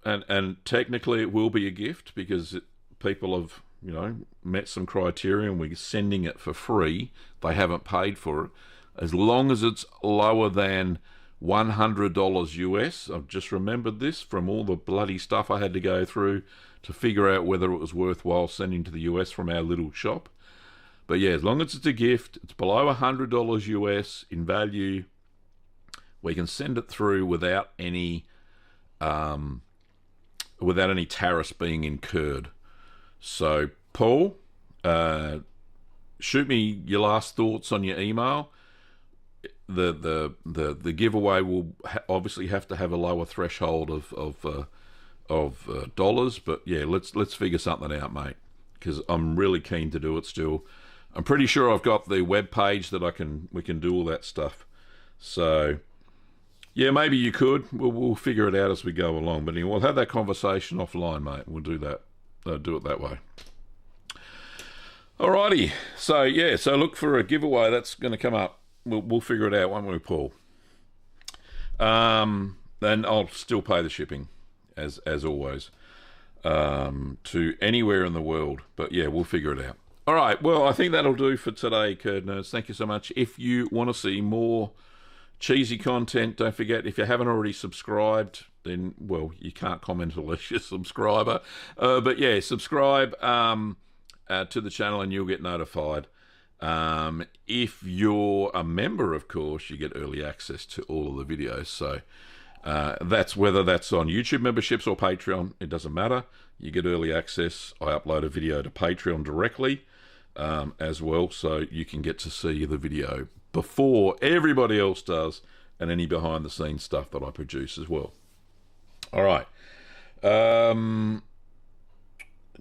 And technically it will be a gift because people have, met some criteria and we're sending it for free. They haven't paid for it. As long as it's lower than $100 US. I've just remembered this from all the bloody stuff I had to go through to figure out whether it was worthwhile sending to the US from our little shop. But yeah, as long as it's a gift, it's below $100 US in value, we can send it through without any tariffs being incurred. So, Paul, shoot me your last thoughts on your email. The giveaway will obviously have to have a lower threshold of dollars, but yeah, let's figure something out, mate, because I'm really keen to do it still. I'm pretty sure I've got the web page that we can do all that stuff. So Yeah, maybe you could. We'll figure it out as we go along. But anyway, we'll have that conversation offline, mate. We'll do that. Do it that way. Alrighty. So yeah, so look for a giveaway that's going to come up. We'll figure it out, won't we, Paul? Then I'll still pay the shipping, as always, to anywhere in the world. But yeah, we'll figure it out. All right. Well, I think that'll do for today, Curd Nerds. Thank you so much. If you want to see more cheesy content, don't forget, if you haven't already subscribed, then, well, you can't comment unless you're a subscriber. But yeah, subscribe to the channel and you'll get notified. If you're a member, of course, you get early access to all of the videos. So that's whether that's on YouTube memberships or Patreon, it doesn't matter. You get early access. I upload a video to Patreon directly as well, so you can get to see the video before everybody else does, and any behind the scenes stuff that I produce as well. All right.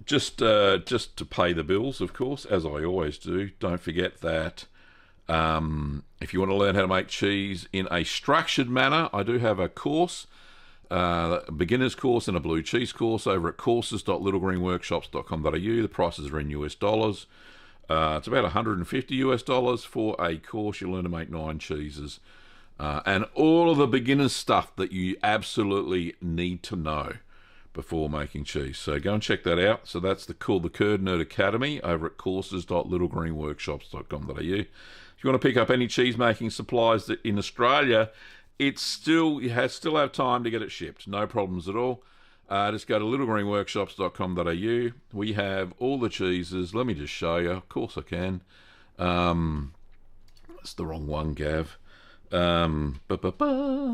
Just to pay the bills, of course, as I always do, don't forget that if you want to learn how to make cheese in a structured manner, I do have a course, a beginner's course and a blue cheese course over at courses.littlegreenworkshops.com.au. The prices are in US dollars. It's about $150 US for a course. You'll learn to make 9 cheeses and all of the beginner's stuff that you absolutely need to know before making cheese. So go and check that out. So that's called the Curd Nerd Academy over at courses.littlegreenworkshops.com.au. If you want to pick up any cheese making supplies that in Australia, you still have time to get it shipped. No problems at all. Just go to littlegreenworkshops.com.au. We have all the cheeses. Let me just show you. Of course I can. That's the wrong one, Gav.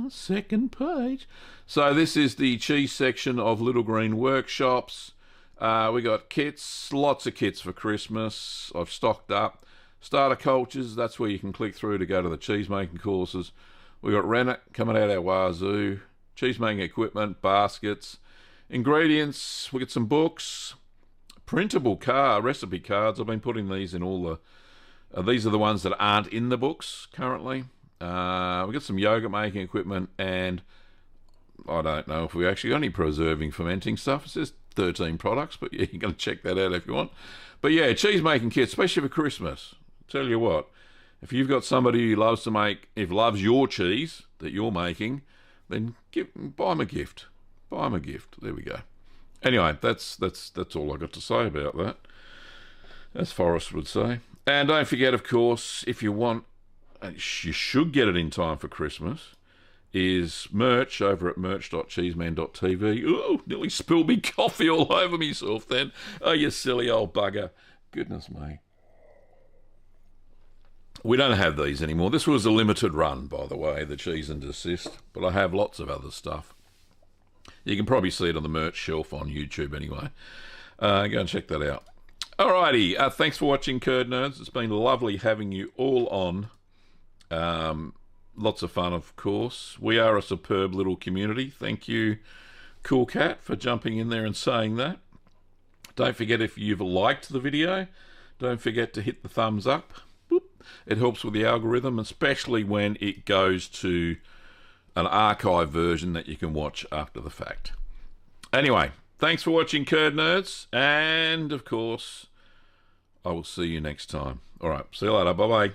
Second page. So this is the cheese section of Little Green Workshops. We got kits, lots of kits for Christmas. I've stocked up. Starter cultures, that's where you can click through to go to the cheese making courses. We got rennet coming out our wazoo. Cheese making equipment, baskets, ingredients. We got some books, printable recipe cards. I've been putting these in all the. These are the ones that aren't in the books currently. We got some yogurt making equipment, and I don't know if we actually got any preserving, fermenting stuff. It says 13 products, but yeah, you're going to check that out if you want. But yeah, cheese making kits, especially for Christmas. Tell you what, if you've got somebody who loves your cheese that you're making, then buy them a gift. Buy them a gift. There we go. Anyway, that's all I got to say about that, as Forrest would say. And don't forget, of course, if you want, you should get it in time for Christmas, is merch over at merch.cheeseman.tv. Ooh, nearly spilled me coffee all over myself then. Oh, you silly old bugger. Goodness me. We don't have these anymore. This was a limited run, by the way, the Cheese and Desist, but I have lots of other stuff. You can probably see it on the merch shelf on YouTube anyway. Go and check that out. Alrighty, thanks for watching, Curd Nerds. It's been lovely having you all on. Lots of fun, of course. We are a superb little community. Thank you, Cool Cat, for jumping in there and saying that. Don't forget, if you've liked the video, don't forget to hit the thumbs up. Boop. It helps with the algorithm, especially when it goes to an archive version that you can watch after the fact. Anyway, thanks for watching, Curd Nerds, and of course, I will see you next time. All right, see you later. Bye-bye.